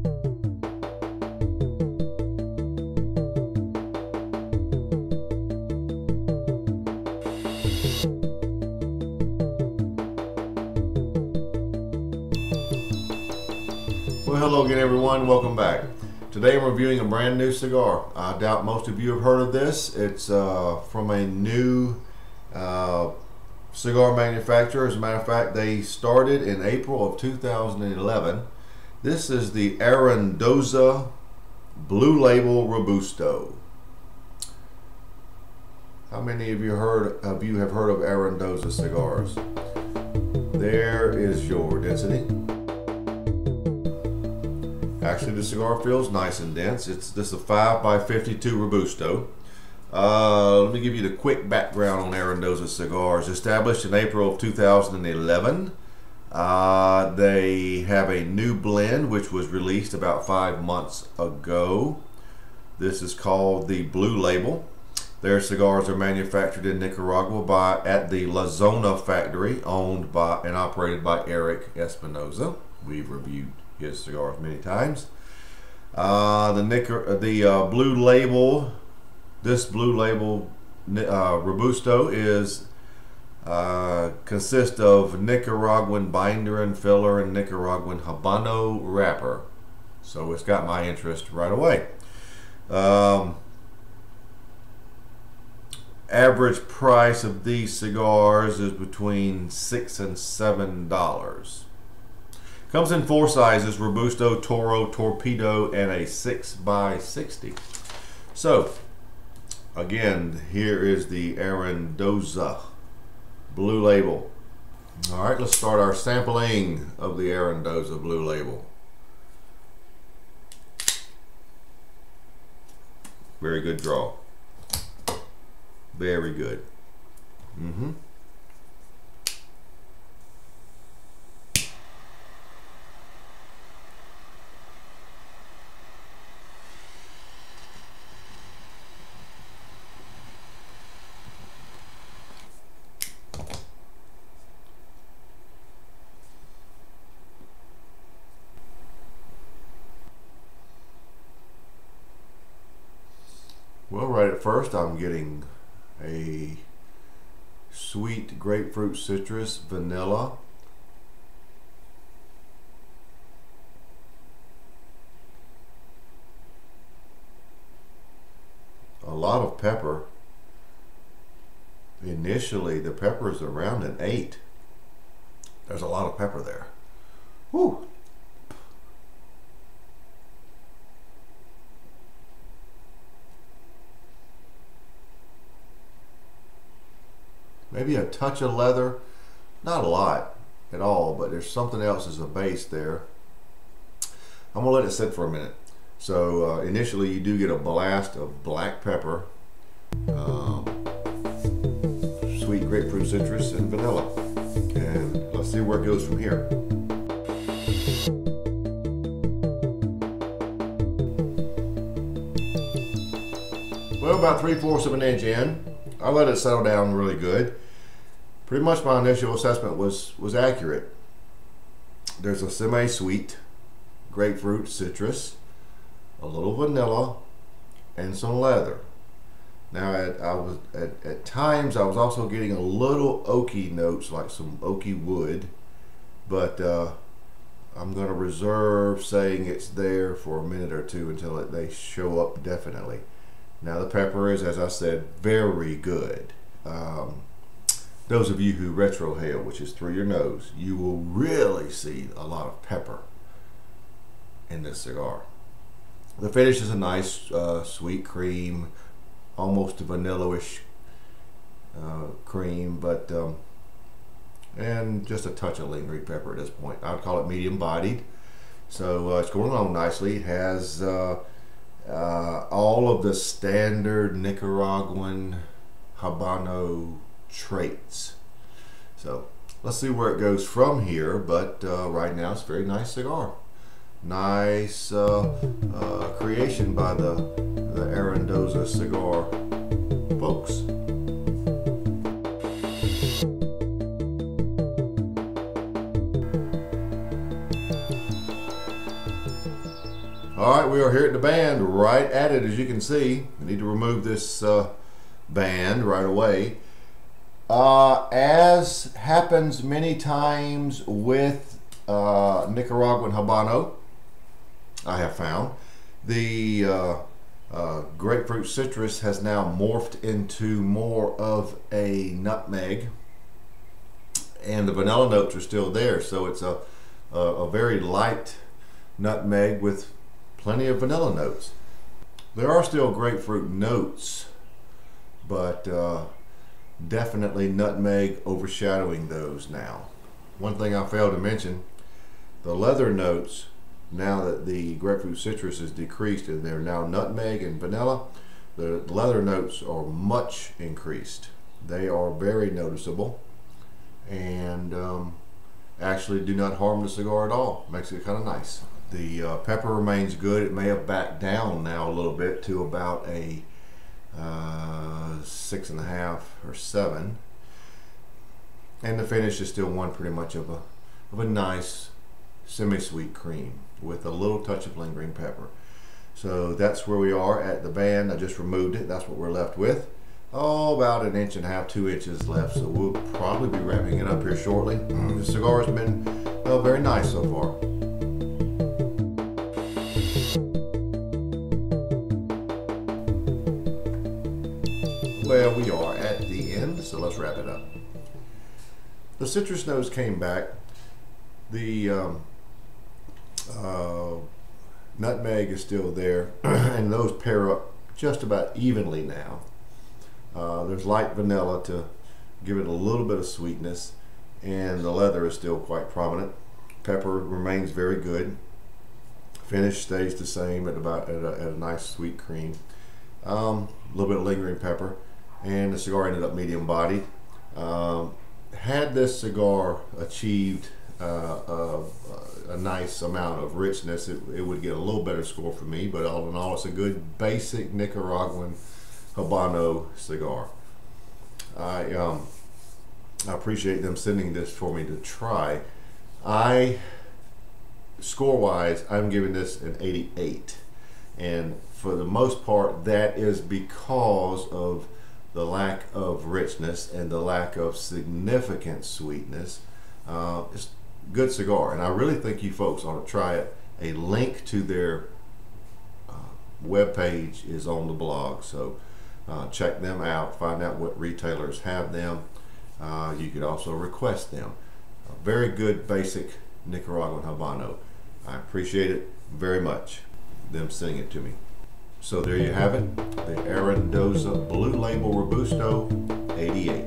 Well, hello again everyone, welcome back. Today I'm reviewing a brand new cigar. I doubt most of you have heard of this. It's from a new cigar manufacturer. As a matter of fact, they started in April of 2011. This is the Arandoza Blue Label Robusto. How many of you have heard of Arandoza cigars? There is your density. Actually, the cigar feels nice and dense. This is a 5x52 Robusto. Let me give you the quick background on Arandoza cigars. Established in April of 2011. They have a new blend which was released about 5 months ago. This is called the Blue Label. Their cigars are manufactured in Nicaragua at the La Zona factory, owned by and operated by Eric Espinoza. We've reviewed his cigars many times. The Blue Label, this Blue Label Robusto is consists of Nicaraguan binder and filler and Nicaraguan Habano wrapper. So it's got my interest right away. Average price of these cigars is between $6 and $7. Comes in 4 sizes: Robusto, Toro, Torpedo, and a 6x60. So, again, here is the Arandoza Blue Label. All right, let's start our sampling of the Arandoza Blue Label. Very good draw. Very good. Well, right at first I'm getting a sweet grapefruit citrus, vanilla, a lot of pepper. Initially the pepper is around an 8. There's a lot of pepper there. Whew. Maybe a touch of leather, not a lot at all, but there's something else as a base there. I'm gonna let it sit for a minute. So initially you do get a blast of black pepper, sweet grapefruit citrus, and vanilla. And let's see where it goes from here. Well, about 3/4 of an inch in, I let it settle down really good. Pretty much my initial assessment was accurate. There's a semi-sweet grapefruit citrus, a little vanilla, and some leather. Now at times I was also getting a little oaky notes, like some oaky wood, but I'm going to reserve saying it's there for a minute or two until they show up definitely. Now the pepper is, as I said, very good. Those of you who retrohale, which is through your nose, you will really see a lot of pepper in this cigar. The finish is a nice sweet cream, almost vanilla-ish cream, but and just a touch of lingering pepper at this point. I would call it medium bodied. So it's going along nicely. It has all of the standard Nicaraguan Habano traits. So let's see where it goes from here, but right now it's a very nice cigar. Nice creation by the Arandoza cigar folks. All right, we are here at the band, right at it, as you can see. We need to remove this band right away. As happens many times with Nicaraguan Habano, I have found, the grapefruit citrus has now morphed into more of a nutmeg, and the vanilla notes are still there, so it's a very light nutmeg with plenty of vanilla notes. There are still grapefruit notes, but definitely nutmeg overshadowing those now. One thing I failed to mention, the leather notes, now that the grapefruit citrus is decreased and they're now nutmeg and vanilla, the leather notes are much increased. They are very noticeable and actually do not harm the cigar at all. Makes it kind of nice. The pepper remains good. It may have backed down now a little bit to about a 6.5 or 7, and the finish is still one pretty much of a nice semi-sweet cream with a little touch of lingering pepper. So that's where we are at the band. I just removed it. That's what we're left with. Oh, about 1.5 inches, 2 inches left, so we'll probably be wrapping it up here shortly. The cigar has been very nice so far. Well, we are at the end, so let's wrap it up. The citrus notes came back. The nutmeg is still there, and those pair up just about evenly now. There's light vanilla to give it a little bit of sweetness, and the leather is still quite prominent. Pepper remains very good. Finish stays the same at about at a nice sweet cream. A little bit of lingering pepper, and the cigar ended up medium bodied. Had this cigar achieved a nice amount of richness, it would get a little better score for me, but all in all, it's a good basic Nicaraguan Habano cigar. I appreciate them sending this for me to try. Score-wise, I'm giving this an 88, and for the most part, that is because of the lack of richness and the lack of significant sweetness. It's a good cigar, and I really think you folks ought to try it. A link to their webpage is on the blog, so check them out, find out what retailers have them. You could also request them. A very good basic Nicaraguan Habano. I appreciate it very much, them sending it to me. So there you have it, the Arandoza Blue Label Robusto 88.